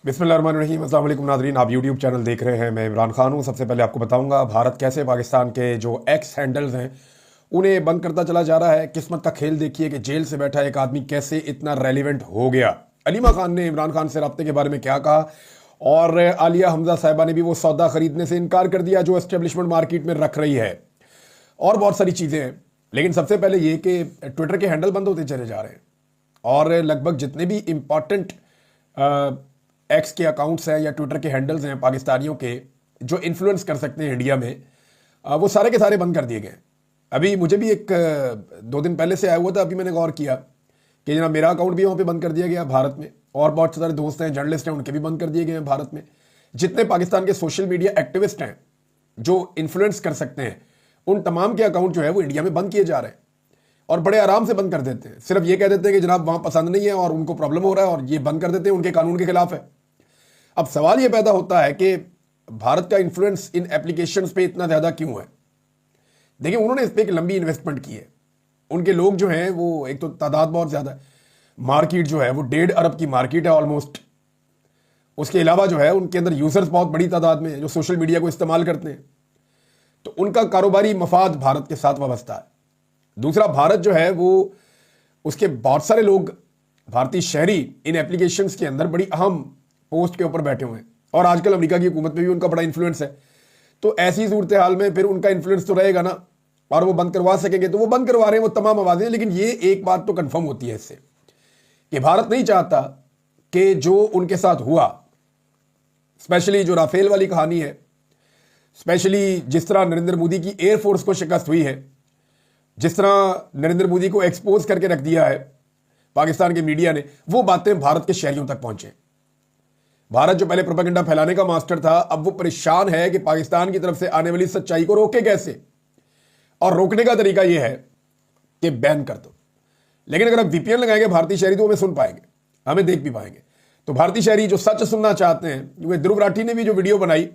बिस्मिल्लाहिर्रहमानिर्रहीम। अस्सलाम वालेकुम नाज़रीन, आप यूट्यूब चैनल देख रहे हैं। मैं इमरान खान हूँ। सबसे पहले आपको बताऊंगा भारत कैसे पाकिस्तान के जो एक्स हैंडल्स हैं उन्हें बंद करता चला जा रहा है। किस्मत का खेल देखिए कि जेल से बैठा एक आदमी कैसे इतना रेलिवेंट हो गया। अलीमा खान ने इमरान खान से रब्ते के बारे में क्या कहा, और आलिया हमजा साहिबा ने भी वो सौदा खरीदने से इनकार कर दिया जो एस्टेब्लिशमेंट मार्केट में रख रही है, और बहुत सारी चीज़ें हैं। लेकिन सबसे पहले ये कि ट्विटर के हैंडल बंद होते चले जा रहे हैं, और लगभग जितने भी इम्पॉर्टेंट एक्स के अकाउंट्स हैं या ट्विटर के हैंडल्स हैं पाकिस्तानियों के जो इन्फ्लुएंस कर सकते हैं इंडिया में, वो सारे के सारे बंद कर दिए गए। अभी मुझे भी एक 2 दिन पहले से आया हुआ था, अभी मैंने गौर किया कि जनाब मेरा अकाउंट भी वहाँ पे बंद कर दिया गया भारत में, और बहुत सारे दोस्त हैं जर्नलिस्ट हैं उनके भी बंद कर दिए गए हैं भारत में। जितने पाकिस्तान के सोशल मीडिया एक्टिविस्ट हैं जो इन्फ्लुएंस कर सकते हैं, उन तमाम के अकाउंट जो है वो इंडिया में बंद किए जा रहे हैं, और बड़े आराम से बंद कर देते हैं। सिर्फ ये कह देते हैं कि जनाब वहाँ पसंद नहीं है और उनको प्रॉब्लम हो रहा है, और ये बंद कर देते हैं, उनके कानून के खिलाफ है। अब सवाल यह पैदा होता है कि भारत का इन्फ्लुएंस इन एप्लीकेशंस पे इतना ज़्यादा क्यों है। देखिए, उन्होंने इस पर एक लंबी इन्वेस्टमेंट की है। उनके लोग जो हैं वो एक तो तादाद बहुत ज़्यादा है, मार्केट जो है वो 1.5 अरब की मार्केट है ऑलमोस्ट। उसके अलावा जो है उनके अंदर यूज़र्स बहुत बड़ी तादाद में है जो सोशल मीडिया को इस्तेमाल करते हैं, तो उनका कारोबारी मफाद भारत के साथ वाबस्ता है। दूसरा, भारत जो है वो उसके बहुत सारे लोग भारतीय शहरी इन एप्लीकेशंस के अंदर बड़ी अहम पोस्ट के ऊपर बैठे हुए हैं, और आजकल अमेरिका की हुकूमत में भी उनका बड़ा इन्फ्लुएंस है। तो ऐसी सूरत हाल में फिर उनका इन्फ्लुएंस तो रहेगा ना, और वो बंद करवा सकेंगे तो वो बंद करवा रहे हैं वो तमाम आवाज़ें। लेकिन ये एक बात तो कंफर्म होती है इससे कि भारत नहीं चाहता कि जो उनके साथ हुआ, स्पेशली जो राफेल वाली कहानी है, स्पेशली जिस तरह नरेंद्र मोदी की एयरफोर्स को शिकस्त हुई है, जिस तरह नरेंद्र मोदी को एक्सपोज करके रख दिया है पाकिस्तान के मीडिया ने, वो बातें भारत के शहरियों तक पहुंचे। भारत जो पहले प्रोपेगेंडा फैलाने का मास्टर था, अब वो परेशान है कि पाकिस्तान की तरफ से आने वाली सच्चाई को रोके कैसे, और रोकने का तरीका यह है कि बैन कर दो। लेकिन अगर आप वीपीएन लगाएंगे भारतीय शहरी तो हमें सुन पाएंगे, हमें देख भी पाएंगे। तो भारतीय शहरी जो सच सुनना चाहते हैं, क्योंकि ध्रुव राठी ने भी जो वीडियो बनाई,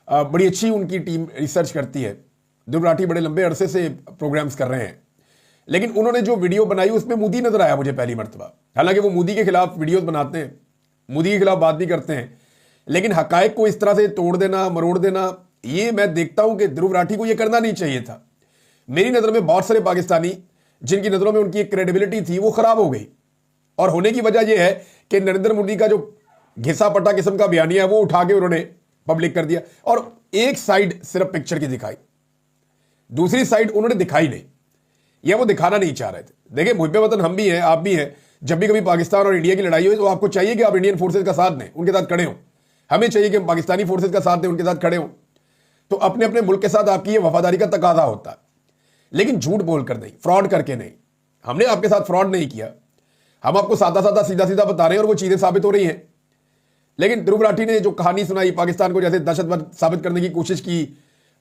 बड़ी अच्छी उनकी टीम रिसर्च करती है। ध्रुव राठी बड़े लंबे अरसे से प्रोग्राम्स कर रहे हैं, लेकिन उन्होंने जो वीडियो बनाई उसमें मोदी नजर आया मुझे पहली मरतबा। हालांकि वो मोदी के खिलाफ वीडियोस बनाते हैं, मोदी के खिलाफ बात भी करते हैं, लेकिन हकायक को इस तरह से तोड़ देना, मरोड़ देना, ये मैं देखता हूं कि ध्रुव राठी को ये करना नहीं चाहिए था। मेरी नज़र में बहुत सारे पाकिस्तानी जिनकी नज़रों में उनकी एक क्रेडिबिलिटी थी वो खराब हो गई, और होने की वजह यह है कि नरेंद्र मोदी का जो घिसा पटा किस्म का बयानिया है वो उठा के उन्होंने पब्लिक कर दिया, और एक साइड सिर्फ पिक्चर की दिखाई, दूसरी साइड उन्होंने दिखाई नहीं, या वो दिखाना नहीं चाह रहे थे। देखिए, मुहिब वतन हम भी हैं, आप भी हैं। जब भी कभी पाकिस्तान और इंडिया की लड़ाई हो तो आपको चाहिए कि आप इंडियन फोर्सेज का साथ दें, उनके साथ खड़े हो। हमें चाहिए कि हम पाकिस्तानी फोर्सेज का साथ दें, उनके साथ खड़े हो। तो अपने अपने मुल्क के साथ आपकी ये वफादारी का तकाजा होता है, लेकिन झूठ बोलकर नहीं, फ्रॉड करके नहीं। हमने आपके साथ फ्रॉड नहीं किया, हम आपको सादा सादा सीधा सीधा बता रहे हैं, और वो चीजें साबित हो रही हैं। लेकिन ध्रुव राठी ने जो कहानी सुनाई, पाकिस्तान को जैसे दहशतवाद साबित करने की कोशिश की,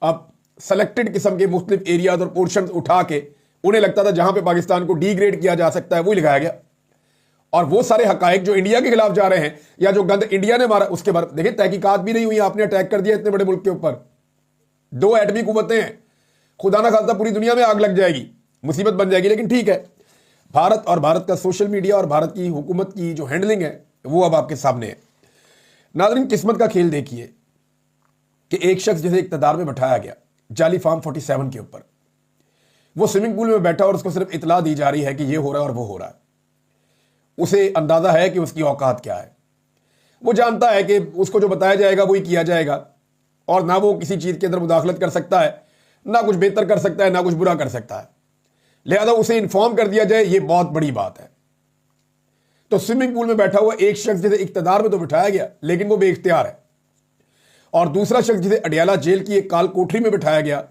अब सेलेक्टेड किस्म के मुख्तलिफ एरियाज और पोर्शन उठा के उन्हें लगता था जहां पे पाकिस्तान को डीग्रेड किया जा सकता है वो लिखाया गया, और वो सारे हकायक जो इंडिया के खिलाफ जा रहे हैं या जो गंद इंडिया ने मारा उसके बारे देखिए तहकीकात भी नहीं हुई। आपने अटैक कर दिया इतने बड़े मुल्क के ऊपर, 2 एटमी कुव्वतें हैं, खुदा ना खास्ता पूरी दुनिया में आग लग जाएगी, मुसीबत बन जाएगी। लेकिन ठीक है, भारत और भारत का सोशल मीडिया और भारत की हुकूमत की जो हैंडलिंग है वो अब आपके सामने है। नाज़रीन, किस्मत का खेल देखिए कि एक शख्स जिसे इक़्तिदार में बैठाया गया जाली फार्म 47 के ऊपर, वो स्विमिंग पूल में बैठा और उसको सिर्फ इतला दी जा रही है कि ये हो रहा है और वो हो रहा है। उसे अंदाजा है कि उसकी औकात क्या है, वो जानता है कि उसको जो बताया जाएगा वही किया जाएगा, और ना वो किसी चीज के अंदर मुदाखलत कर सकता है, ना कुछ बेहतर कर सकता है, ना कुछ बुरा कर सकता है। लिहाजा उसे इन्फॉर्म कर दिया जाए, ये बहुत बड़ी बात है। तो स्विमिंग पूल में बैठा हुआ एक शख्स जिसे इख्तियार में तो बिठाया गया लेकिन वो बेइख्तियार है, और दूसरा शख्स जिसे अडियाला जेल की एक काल कोठरी में बिठाया गया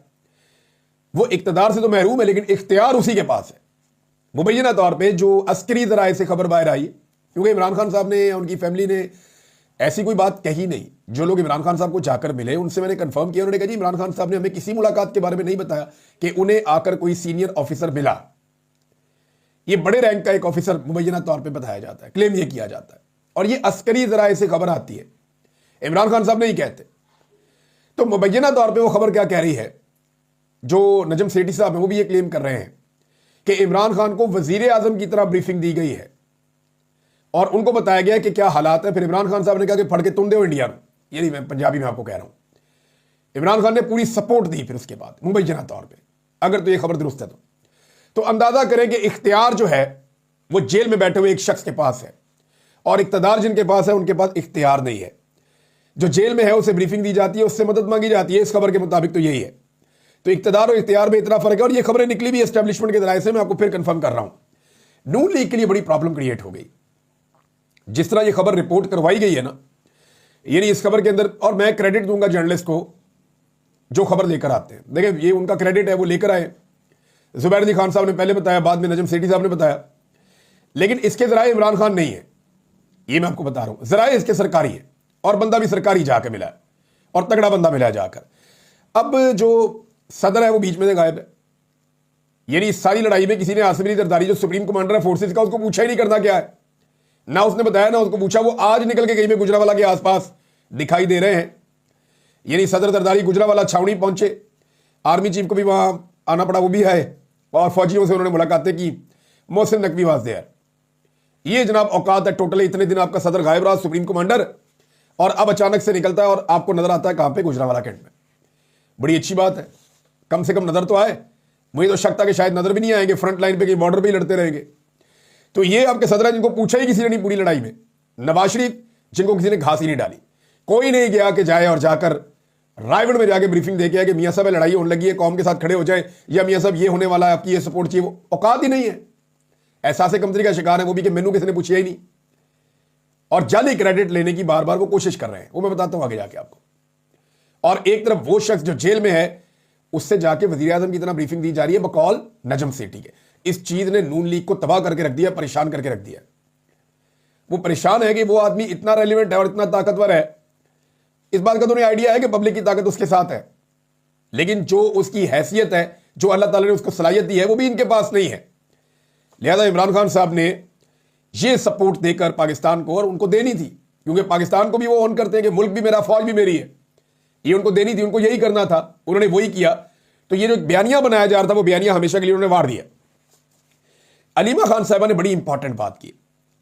वो इख्तियार से तो महरूम है लेकिन इख्तियार उसी के पास है। मुबैना तौर पे जो अस्करी ज़राए से खबर बाहर आई, क्योंकि इमरान खान साहब ने या उनकी फैमिली ने ऐसी कोई बात कही नहीं। जो लोग इमरान खान साहब को जाकर मिले उनसे मैंने कंफर्म किया, उन्होंने कहा जी इमरान खान साहब ने हमें किसी मुलाकात के बारे में नहीं बताया कि उन्हें आकर कोई सीनियर ऑफिसर मिला। ये बड़े रैंक का एक ऑफिसर मुबैना तौर पर बताया जाता है, क्लेम ये किया जाता है, और ये अस्करी ज़राए से खबर आती है, इमरान खान साहब नहीं कहते। तो मुबैना तौर पर वो खबर क्या कह रही है, जो नजम सेठी साहब हैं वो भी ये क्लेम कर रहे हैं कि इमरान खान को वजीर आजम की तरह ब्रीफिंग दी गई है, और उनको बताया गया कि क्या हालात है। फिर इमरान खान साहब ने कहा कि फड़ के तुम दो इंडिया में, ये नहीं मैं पंजाबी में आपको कह रहा हूं। इमरान खान ने पूरी सपोर्ट दी फिर उसके बाद मुंबई जना तौर पर, अगर तो ये खबर दुरुस्त है तो अंदाजा करें कि इख्तियार जो है वो जेल में बैठे हुए एक शख्स के पास है, और इख्तियार जिनके पास है उनके पास इख्तियार नहीं है। जो जेल में है उसे ब्रीफिंग दी जाती है, उससे मदद मांगी जाती है, इस खबर के मुताबिक तो यही है। तो इख्तियार और इख्तियार में इतना फर्क है, और ये खबरें निकली भी एस्टेब्लिशमेंट के दराये से, मैं आपको फिर कंफर्म कर रहा हूं। नून लीग के लिए बड़ी प्रॉब्लम क्रिएट हो गई जिस तरह ये खबर रिपोर्ट करवाई गई है ना, यानी इस खबर के अंदर, और मैं क्रेडिट दूंगा जर्नलिस्ट को जो खबर लेकर आते हैं। देखिए ये उनका क्रेडिट है, वो लेकर आए। जुबैर अली खान साहब ने पहले बताया, बाद में नजम सेठी साहब ने बताया, लेकिन इसके जराए इमरान खान नहीं है, ये मैं आपको बता रहा हूं। जराए इसके सरकारी है, और बंदा भी सरकारी जाके मिला है, और तगड़ा बंदा मिला है जाकर। अब जो सदर है वो बीच में से गायब है, यानी इस सारी लड़ाई में किसी ने आसिफ अली जरदारी जो सुप्रीम कमांडर है फोर्सेज का, उसको पूछा ही नहीं करना क्या है, ना उसने बताया ना उसको पूछा। वो आज निकल के कहीं में गुजरावाला के आसपास दिखाई दे रहे हैं, यानी सदर जरदारी गुजरावाला छावनी पहुंचे, आर्मी चीफ को भी वहां आना पड़ा, वो भी है, और फौजियों से उन्होंने मुलाकातें की। Mohsin Naqvi was there. ये जनाब औकात है टोटली। इतने दिन आपका सदर गायब रहा, सुप्रीम कमांडर, और अब अचानक से निकलता है और आपको नजर आता है कहां पे, गुजरावाला कैंट में। बड़ी अच्छी बात है, कम से कम नजर तो आए। मुझे तो शक था कि शायद नजर भी नहीं आएंगे, फ्रंट लाइन पे कहीं बॉर्डर पे ही लड़ते रहेंगे। तो ये आपके सदर है जिनको पूछा ही किसी ने नहीं पूरी लड़ाई में। नवाज शरीफ जिनको किसी ने घास ही नहीं डाली, कोई नहीं गया कि जाए और जाकर रायगढ़ में जाके ब्रीफिंग दे के आए कि मियां साहब लड़ाई होने लगी है, कौम के साथ खड़े हो जाए, या मियां साहब ये होने वाला है, आपकी ये सपोर्ट चाहिए। वो औकात ही नहीं है, एहसास कमजोरी का शिकार है वो भी, कि मैनू किसी ने पूछा ही नहीं, और जाली क्रेडिट लेने की बार बार वो कोशिश कर रहे हैं। वो मैं बताता हूं आगे जाके आपको। और एक तरफ वो शख्स जो जेल में है, उससे जाके वजीर आजम की तरह ब्रीफिंग दी जा रही है बकौल नजम सेठी के। इस चीज ने नून लीग को तबाह करके रख दिया, परेशान करके रख दिया। वो परेशान है कि वो आदमी इतना रेलिवेंट है और इतना ताकतवर है, इस बात का तो नहीं आइडिया है कि पब्लिक की ताकत उसके साथ है, लेकिन जो उसकी हैसियत है, जो अल्लाह ताला ने उसको सलाहियत दी है, वो भी इनके पास नहीं है। लिहाजा इमरान खान साहब ने ये सपोर्ट देकर पाकिस्तान को, और उनको देनी थी, क्योंकि पाकिस्तान को भी वो ऑन करते हैं कि मुल्क भी मेरा, फौज भी मेरी है, ये उनको देनी थी, उनको यही करना था, उन्होंने वही किया। तो ये जो बयानिया बनाया जा रहा था, वो बयानिया हमेशा के लिए उन्होंने वार दिया। अलीमा खान साहबा ने बड़ी इंपॉर्टेंट बात की।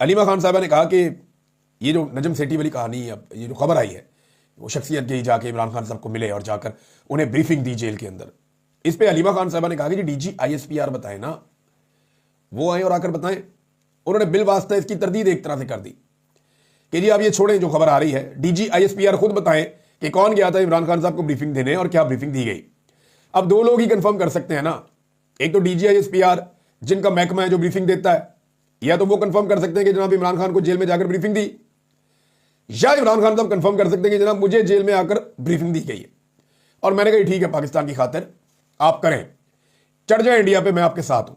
अलीमा खान साहबा ने कहा कि ये जो नजम सेठी वाली कहानी, अब ये जो खबर आई है, वो शख्सियत गई जाके इमरान खान साहब को मिले और जाकर उन्हें ब्रीफिंग दी जेल के अंदर। इस पे अलीमा खान साहबा ने कहा कि जी डीजी ISPR बताए ना, वो आए और आकर बताएं। उन्होंने बिल वास्ता इसकी तरदीद एक तरह से कर दी कि जी आप ये छोड़ें जो खबर आ रही है, डीजी ISPR खुद बताएं कि कौन गया था इमरान खान साहब को ब्रीफिंग देने और क्या ब्रीफिंग दी गई। अब दो लोग ही कंफर्म कर सकते हैं ना, एक तो डीजी ISPR जिनका महकमा है जो ब्रीफिंग देता है, या तो वो कंफर्म कर सकते हैं कि जनाब इमरान खान को जेल में जाकर ब्रीफिंग दी, या इमरान खान साहब कंफर्म कर सकते हैं कि जनाब मुझे जेल में आकर ब्रीफिंग दी गई है और मैंने कहा ठीक है पाकिस्तान की खातिर आप करें, चढ़ जाए इंडिया पे, मैं आपके साथ हूं।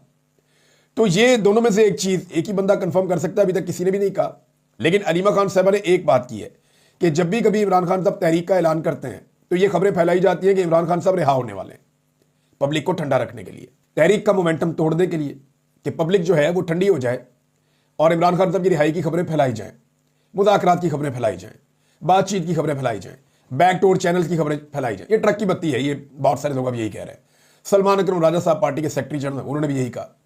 तो ये दोनों में से एक चीज एक ही बंदा कंफर्म कर सकता है, अभी तक किसी ने भी नहीं कहा। लेकिन अलीमा खान साहबा ने एक बात की है कि जब भी कभी इमरान खान साहब तहरीक का ऐलान करते हैं तो ये खबरें फैलाई जाती हैं कि इमरान खान साहब रिहा होने वाले हैं, पब्लिक को ठंडा रखने के लिए, तहरीक का मोमेंटम तोड़ने के लिए, कि पब्लिक जो है वो ठंडी हो जाए और इमरान खान साहब की रिहाई की खबरें फैलाई जाएं, मुज़ाकरात की खबरें फैलाई जाएं, बातचीत की खबरें फैलाई जाएं, बैकडोर चैनल की खबरें फैलाई जाएं। ये ट्रक की बत्ती है, ये बहुत सारे लोग अब यही कह रहे हैं। सलमान अकरम राजा साहब पार्टी के सेक्रेटरी जनरल, उन्होंने भी यही कहा।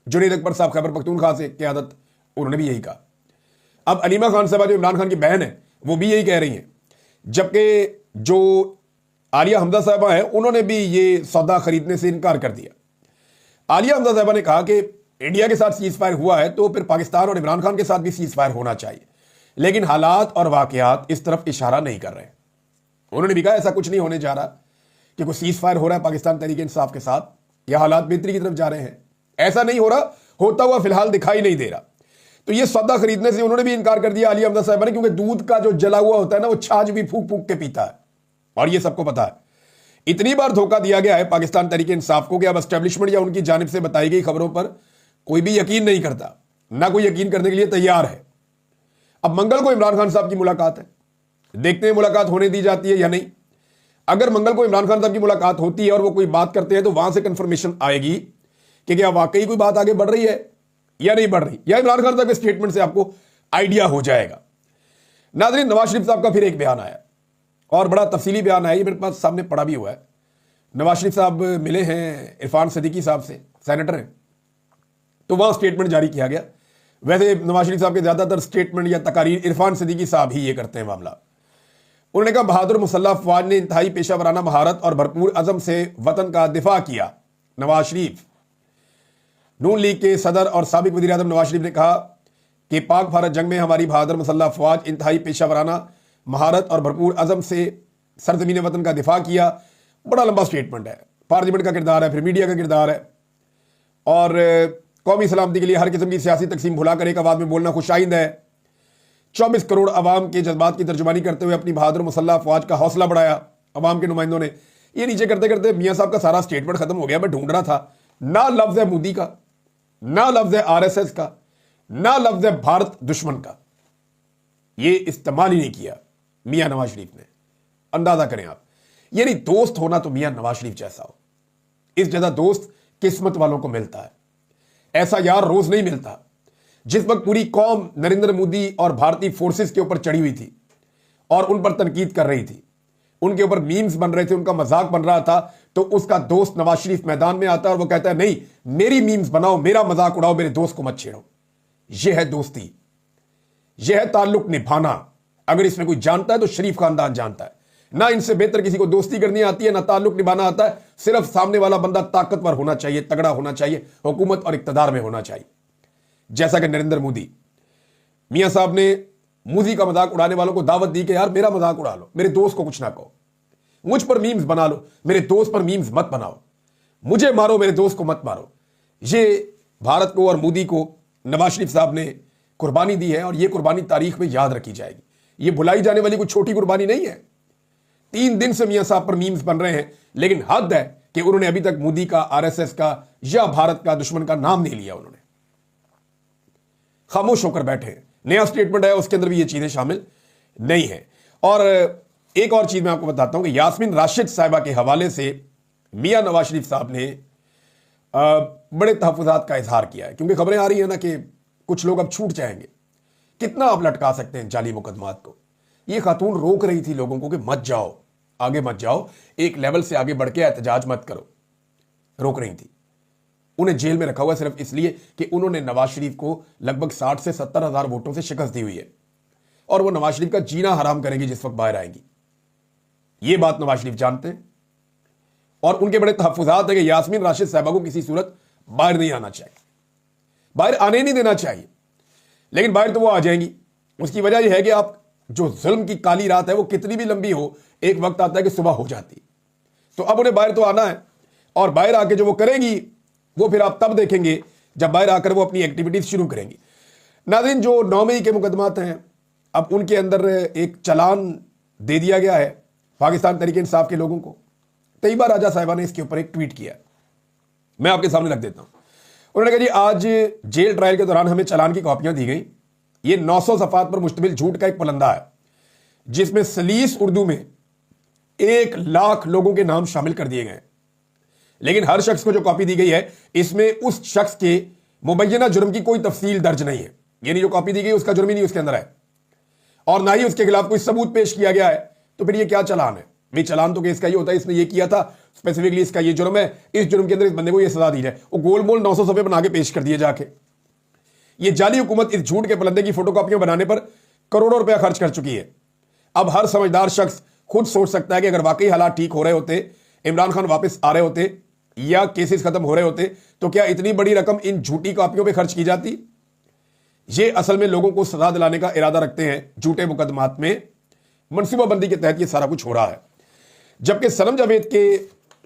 जुनैद अकबर साहब खैबर पख्तूनख्वा से क़यादत, उन्होंने भी यही कहा। अब अलीमा खान साहबा जो इमरान खान की बहन है वो भी यही कह रही हैं, जबकि जो आलिया हमजा साहबा है उन्होंने भी ये सौदा खरीदने से इनकार कर दिया। आलिया हमजा साहबा ने कहा कि इंडिया के साथ सीज फायर हुआ है तो फिर पाकिस्तान और इमरान खान के साथ भी सीज फायर होना चाहिए, लेकिन हालात और वाकयात इस तरफ इशारा नहीं कर रहे। उन्होंने भी कहा ऐसा कुछ नहीं होने जा रहा कि कोई सीज फायर हो रहा है पाकिस्तान तहरीक इंसाफ के साथ, या हालात बेहतरी की तरफ जा रहे हैं, ऐसा नहीं हो रहा, होता हुआ फिलहाल दिखाई नहीं दे रहा। तो ये सौदा खरीदने से उन्होंने भी इनकार कर दिया आलिया हमजा साहबा ने, क्योंकि दूध का जो जला हुआ होता है ना वो छाछ भी फूक फूक के पीता है, और ये सबको पता है। इतनी बार धोखा दिया गया है पाकिस्तान तहरीक इंसाफ को कि अब एस्टेब्लिशमेंट या उनकी जानिब से बताई गई खबरों पर कोई भी यकीन नहीं करता, ना कोई यकीन करने के लिए तैयार है। अब मंगल को इमरान खान साहब की मुलाकात है, देखते हैं मुलाकात होने दी जाती है या नहीं। अगर मंगल को इमरान खान साहब की मुलाकात होती है और वो कोई बात करते हैं तो वहां से कंफर्मेशन आएगी कि क्या वाकई कोई बात आगे बढ़ रही है या नहीं बढ़ रही, या इमरान खान साहब के स्टेटमेंट से आपको आइडिया हो जाएगा। नाज़रीन, नवाज शरीफ साहब का फिर एक बयान आया और बड़ा तफसीली बयान आया, ये मेरे पास सामने पड़ा भी हुआ है। नवाज शरीफ साहब मिले हैं इरफान सिद्दीकी साहब से, सेनेटर हैं, तो वहां स्टेटमेंट जारी किया गया। वैसे नवाज शरीफ साहब के ज्यादातर स्टेटमेंट या तकारीर इरफान सिद्दीकी साहब ही ये करते हैं मामला। उन्होंने कहा बहादुर मुसल्लह अफवाज ने इंतहाई पेशा वराना महारत और भरपूर अज़म से वतन का दिफा किया। नवाज शरीफ। नून लीग के सदर और साबिक वज़ीर आज़म नवाज शरीफ ने कहा कि पाक भारत जंग में हमारी बहादुर मुसल्लह अफवाज इंतहाई पेशा वराना महारत और भरपूर अज़म से सरजमीन वतन का दिफा किया। बड़ा लंबा स्टेटमेंट है, पार्लियामेंट का किरदार है, फिर मीडिया का किरदार है, और कौमी सलामती के लिए हर किस्म की सियासी तकसीम भुलाकर एक आवाज़ में बोलना खुशाइंद है। 24 करोड़ अवाम के जज्बात की तर्जुमानी करते हुए अपनी बहादुर मुसल्लह अफवाज का हौसला बढ़ाया अवाम के नुमाइंदों ने। ये नीचे करते करते मियाँ साहब का सारा स्टेटमेंट खत्म हो गया। मैं ढूंढ रहा था, ना लफ्ज़ है मोदी का, ना लफ्ज़ है RSS का, ना लफ्ज़ है भारत दुश्मन का। ये इस्तेमाल ही नहीं किया मियाँ नवाज शरीफ ने। अंदाजा करें आप, यानी दोस्त होना तो मियाँ नवाज शरीफ जैसा हो। इस जैसा दोस्त किस्मत वालों को मिलता है, ऐसा यार रोज नहीं मिलता। जिस वक्त पूरी कौम नरेंद्र मोदी और भारतीय फोर्सेस के ऊपर चढ़ी हुई थी और उन पर तनकीद कर रही थी, उनके ऊपर मीम्स बन रहे थे, उनका मजाक बन रहा था, तो उसका दोस्त नवाज शरीफ मैदान में आता है और वो कहता है नहीं, मेरी मीम्स बनाओ, मेरा मजाक उड़ाओ, मेरे दोस्त को मत छेड़ो। यह है दोस्ती, यह है ताल्लुक निभाना। अगर इसमें कोई जानता है तो शरीफ खानदान जानता है। ना इनसे बेहतर किसी को दोस्ती करनी आती है, ना ताल्लुक निभाना आता है। सिर्फ सामने वाला बंदा ताकतवर होना चाहिए, तगड़ा होना चाहिए, हुकूमत और इक्तदार में होना चाहिए। जैसा कि नरेंद्र मोदी, मियां साहब ने मोदी का मजाक उड़ाने वालों को दावत दी कि यार मेरा मजाक उड़ा लो, मेरे दोस्त को कुछ ना कहो, मुझ पर मीम्स बना लो, मेरे दोस्त पर मीम्स मत बनाओ, मुझे मारो, मेरे दोस्त को मत मारो। ये भारत को और मोदी को नवाज शरीफ साहब ने कुर्बानी दी है और ये कुर्बानी तारीख में याद रखी जाएगी। ये भुलाई जाने वाली कोई छोटी कुर्बानी नहीं है। 3 दिन से मियां साहब पर मीम्स बन रहे हैं, लेकिन हद है कि उन्होंने अभी तक मोदी का, RSS का या भारत का दुश्मन का नाम नहीं लिया। उन्होंने खामोश होकर बैठे हैं। नया स्टेटमेंट है, उसके अंदर भी ये चीजें शामिल नहीं है। और एक और चीज मैं आपको बताता हूं कि यास्मीन राशिद साहिबा के हवाले से मियां नवाज शरीफ साहब ने बड़े तहफ़्फ़ुज़ात का इजहार किया है, क्योंकि खबरें आ रही है ना कि कुछ लोग अब छूट जाएंगे। कितना आप लटका सकते हैं जाली मुकदमात को। ये खातून रोक रही थी लोगों को कि मत जाओ, आगे मत जाओ, एक लेवल से आगे बढ़ के एहतजाज मत करो, रोक रही थी। उन्हें जेल में रखा हुआ सिर्फ इसलिए कि उन्होंने नवाज शरीफ को लगभग 60 से 70 हज़ार वोटों से शिकस्त दी हुई है और वो नवाज शरीफ का जीना हराम करेंगी जिस वक्त बाहर आएंगी। ये बात नवाज शरीफ जानते हैं और उनके बड़े तहफ़्फ़ुज़ात है कि यास्मीन राशिद साहिबा को किसी सूरत बाहर नहीं आना चाहिए, बाहर आने नहीं देना चाहिए। लेकिन बाहर तो वो आ जाएंगी। उसकी वजह यह है कि आप जो जुल्म की काली रात है वो कितनी भी लंबी हो, एक वक्त आता है कि सुबह हो जाती। तो अब उन्हें बाहर तो आना है और बाहर आके जो वो करेंगी वो फिर आप तब देखेंगे जब बाहर आकर वो अपनी एक्टिविटीज शुरू करेंगी। नाज़रीन, जो 9 मई के मुकदमात हैं, अब उनके अंदर एक चालान दे दिया गया है पाकिस्तान तहरीक इंसाफ के लोगों को। तैयबा राजा साहिबा ने इसके ऊपर एक ट्वीट किया, मैं आपके सामने रख देता हूं। उन्होंने कहा जी, आज जेल ट्रायल के दौरान हमें चालान की कॉपियां दी गई। ये 900 सफ़ात पर मुश्तमिल झूठ का एक पलंदा है जिसमें सलीस उर्दू में 1 लाख लोगों के नाम शामिल कर दिए गए। लेकिन हर शख्स को जो कॉपी दी गई है, इसमें उस शख्स के मुबैना जुर्म की कोई तफसील दर्ज नहीं है। यानी जो कॉपी दी गई उसका जुर्म ही नहीं उसके अंदर है और ना ही उसके खिलाफ कोई सबूत पेश किया गया है। तो फिर ये क्या चालान है भाई? चालान तो केस का ही होता है, इसने ये किया था, स्पेसिफिकली इसका ये जुर्म है, इस जुर्म के अंदर इस बंदे को ये सजा दी जाए। वो गोल मोल 900 सफ़े बना के पेश कर दिए जाके। ये जाली हुकूमत इस झूठ के पलंदे की फोटोकॉपियां बनाने पर करोड़ों रुपया खर्च कर चुकी है। अब हर समझदार शख्स खुद सोच सकता है कि अगर वाकई हालात ठीक हो रहे होते, इमरान खान वापस आ रहे होते या केसेस खत्म हो रहे होते, तो क्या इतनी बड़ी रकम इन झूठी कॉपियों पे खर्च की जाती? ये असल में लोगों को सजा दिलाने का इरादा रखते हैं। झूठे मुकदमात में मनसूबाबंदी के तहत ये सारा कुछ हो रहा है। जबकि सनम जावेद के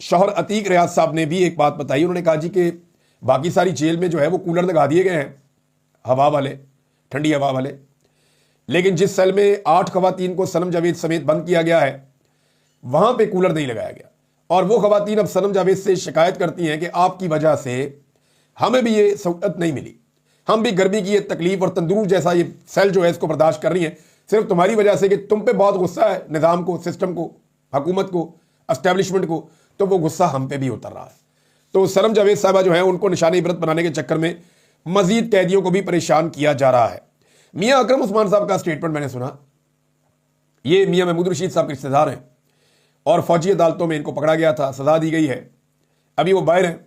शौहर अतीक रियाज साहब ने भी एक बात बताई। उन्होंने कहा जी कि बाकी सारी जेल में जो है वो कूलर लगा दिए गए हैं, हवा वाले, ठंडी हवा वाले, लेकिन जिस सेल में 8 खवातीन को सनम जावेद समेत बंद किया गया है वहां पे कूलर नहीं लगाया गया। और वो खवातीन अब सनम जावेद से शिकायत करती हैं कि आपकी वजह से हमें भी ये सहूलत नहीं मिली, हम भी गर्मी की ये तकलीफ और तंदूर जैसा ये सेल जो है इसको बर्दाश्त कर रही हैं सिर्फ तुम्हारी वजह से कि तुम पे बहुत गुस्सा है निज़ाम को, सिस्टम को, हुकूमत को, एस्टेब्लिशमेंट को, तो वो गुस्सा हम पे भी उतर रहा है। तो सनम जावेद साहबा जो है उनको निशान इबरत बनाने के चक्कर में मजीद कैदियों को भी परेशान किया जा रहा है। मियां अकरम उस्मान साहब का स्टेटमेंट मैंने सुना। ये मियां महमूद रशीद साहब के रिश्तेदार हैं और फौजी अदालतों में इनको पकड़ा गया था, सजा दी गई है, अभी वो बाहर हैं,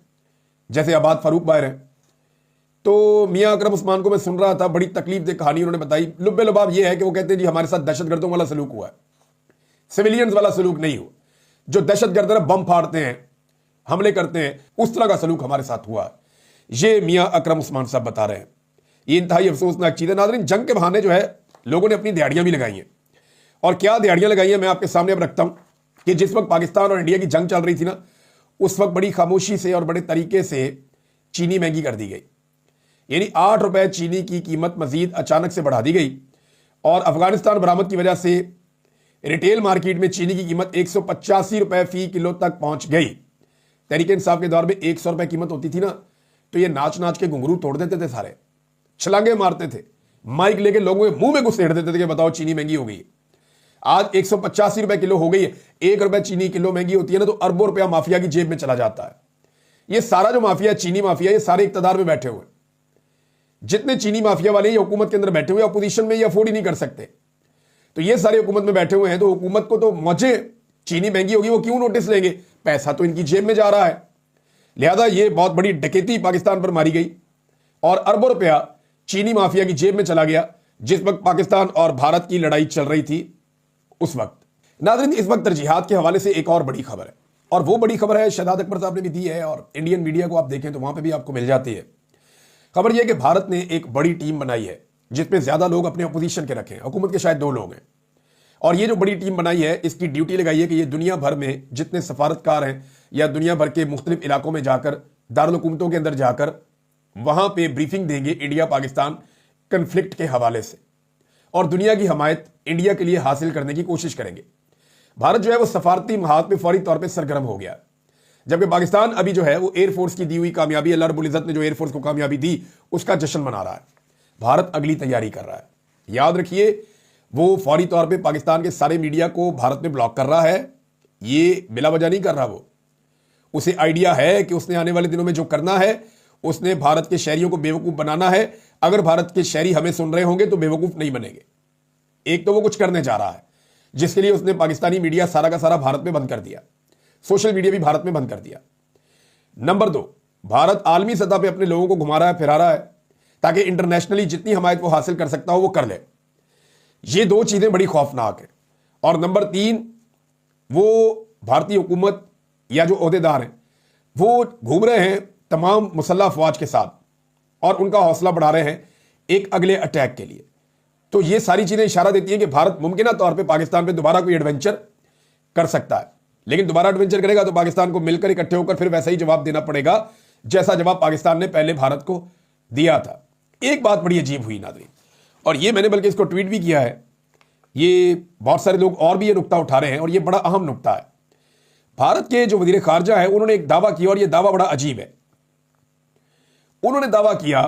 जैसे आबाद फारूक बाहर हैं। तो मियां अकरम उस्मान को मैं सुन रहा था, बड़ी तकलीफ दे कहानी उन्होंने बताई। लुब्बे लुबाब ये है कि वो कहते हैं जी हमारे साथ दहशतगर्दों वाला सलूक हुआ है, सिविलियंस वाला सलूक नहीं हुआ। जो दहशतगर्द है बम फाड़ते हैं, हमले करते हैं, उस तरह का सलूक हमारे साथ हुआ। ये मियां अकरम उस्मान साहब बता रहे हैं। ये इंतहाई अफसोसनाक चीज है। नाज़रीन, जंग के बहाने जो है लोगों ने अपनी दिहाड़ियां भी लगाई हैं, और क्या दिहाड़ियां लगाई हैं मैं आपके सामने अब रखता हूं कि जिस वक्त पाकिस्तान और इंडिया की जंग चल रही थी ना, उस वक्त बड़ी खामोशी से और बड़े तरीके से चीनी महंगी कर दी गई। यानी 8 रुपए चीनी की कीमत मजीद अचानक से बढ़ा दी गई, और अफगानिस्तान बरामद की वजह से रिटेल मार्केट में चीनी की कीमत 185 रुपए फी किलो तक पहुंच गई। तहरीक इंसाफ के दौर में 100 रुपए कीमत होती थी ना, तो ये नाच नाच के घुंघरू तोड़ देते थे, सारे छलांगे मारते थे, माइक लेके लोगों के मुंह में घुसेड़ देते थे कि बताओ चीनी महंगी हो गई है। आज 185 रुपए किलो हो गई है। 1 रुपए चीनी किलो महंगी होती है ना, तो अरबों रुपया माफिया की जेब में चला जाता है। ये सारा जो माफिया, चीनी माफिया, ये सारे इक्तदार में बैठे हुए, जितने चीनी माफिया वाले ये हुकूमत के अंदर बैठे हुए, अपोजिशन में ये अफोर्ड ही नहीं कर सकते, तो ये सारे हुकूमत में बैठे हुए हैं। तो हुकूमत को तो मजे, चीनी महंगी होगी वो क्यों नोटिस लेंगे, पैसा तो इनकी जेब में जा रहा है। लिहाजा ये बहुत बड़ी डकैती पाकिस्तान पर मारी गई, और अरबों रुपया चीनी माफिया की जेब में चला गया, जिस वक्त पाकिस्तान और भारत की लड़ाई चल रही थी उस वक्त। नाज़रीन, इस वक्त तरजीहात के हवाले से एक और बड़ी खबर है, और वो बड़ी खबर है शहजाद अकबर साहब ने भी दी है, और इंडियन मीडिया को आप देखें तो वहां पर भी आपको मिल जाती है। खबर यह कि भारत ने एक बड़ी टीम बनाई है, जिसमें ज्यादा लोग अपने अपोजिशन के रखे हैं, हुकूमत के शायद 2 लोग हैं। और ये जो बड़ी टीम बनाई है, इसकी ड्यूटी लगाई है कि ये दुनिया भर में जितने सफारतकार हैं, या दुनिया भर के मुख्तलिफ इलाकों में जाकर, दारुल हुकूमतों के अंदर जाकर, वहां पे ब्रीफिंग देंगे इंडिया पाकिस्तान कन्फ्लिक्ट के हवाले से, और दुनिया की हमायत इंडिया के लिए हासिल करने की कोशिश करेंगे। भारत जो है वो सफारती महाद पे फौरी तौर पर सरगर्म हो गया, जबकि पाकिस्तान अभी जो है वो एयरफोर्स की दी हुई कामयाबी, अल्लाह रब्बुल इज्जत ने जो एयरफोर्स को कामयाबी दी, उसका जश्न मना रहा है। भारत अगली तैयारी कर रहा है। याद रखिए, वो फौरी तौर पे पाकिस्तान के सारे मीडिया को भारत में ब्लॉक कर रहा है। ये बिला वजह नहीं कर रहा, वो उसे आइडिया है कि उसने आने वाले दिनों में जो करना है, उसने भारत के शहरियों को बेवकूफ बनाना है। अगर भारत के शहरी हमें सुन रहे होंगे तो बेवकूफ नहीं बनेंगे। एक तो वो कुछ करने जा रहा है, जिसके लिए उसने पाकिस्तानी मीडिया सारा का सारा भारत में बंद कर दिया, सोशल मीडिया भी भारत में बंद कर दिया। नंबर 2, भारत आलमी सतह पे अपने लोगों को घुमा रहा है, फिरा रहा है, ताकि इंटरनेशनली जितनी हमायत वो हासिल कर सकता हो वो कर ले। ये 2 चीजें बड़ी खौफनाक है। और नंबर 3, वो भारतीय हुकूमत या जो ओहदेदार हैं वो घूम रहे हैं तमाम मुसल्लह अफवाज के साथ, और उनका हौसला बढ़ा रहे हैं एक अगले अटैक के लिए। तो ये सारी चीजें इशारा देती हैं कि भारत मुमकिन तौर पे पाकिस्तान पे दोबारा कोई एडवेंचर कर सकता है, लेकिन दोबारा एडवेंचर करेगा तो पाकिस्तान को मिलकर इकट्ठे होकर फिर वैसा ही जवाब देना पड़ेगा जैसा जवाब पाकिस्तान ने पहले भारत को दिया था। एक बात बड़ी अजीब हुई नाज़रीन, और ये मैंने बल्कि इसको ट्वीट भी किया है, ये बहुत सारे लोग और भी ये नुक्ता उठा रहे हैं, और ये बड़ा अहम नुक्ता है। भारत के जो वजीर खारजा है, उन्होंने एक दावा किया, और ये दावा बड़ा अजीब है। उन्होंने दावा किया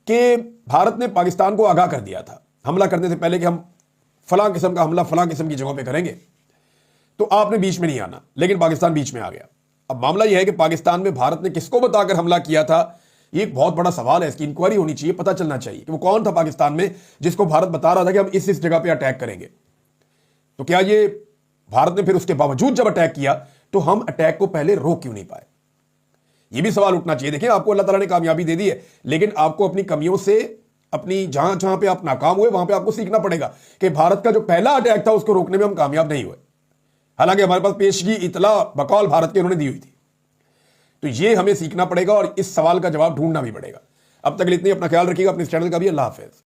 कि भारत ने पाकिस्तान को आगाह कर दिया था हमला करने से पहले कि हम फलां किस्म का हमला फलां किस्म की जगहों पे करेंगे, तो आपने बीच में नहीं आना, लेकिन पाकिस्तान बीच में आ गया। अब मामला यह है कि पाकिस्तान में भारत ने किसको बताकर हमला किया था, ये एक बहुत बड़ा सवाल है। इसकी इंक्वायरी होनी चाहिए, पता चलना चाहिए कि वो कौन था पाकिस्तान में जिसको भारत बता रहा था कि हम इस जगह पे अटैक करेंगे। तो क्या ये भारत ने फिर उसके बावजूद जब अटैक किया तो हम अटैक को पहले रोक क्यों नहीं पाए, ये भी सवाल उठना चाहिए। देखिए, आपको अल्लाह ताला ने कामयाबी दे दी है, लेकिन आपको अपनी कमियों से, अपनी जहां जहां पे आप नाकाम हुए वहां पे आपको सीखना पड़ेगा कि भारत का जो पहला अटैक था उसको रोकने में हम कामयाब नहीं हुए, हालांकि हमारे पास पेशगी इतला बकौल भारत के उन्होंने दी हुई थी। तो ये हमें सीखना पड़ेगा और इस सवाल का जवाब ढूंढना भी पड़ेगा। अब तक इतनी, अपना ख्याल रखिएगा, अपने इस चैनल का भी। अल्लाह हाफिज।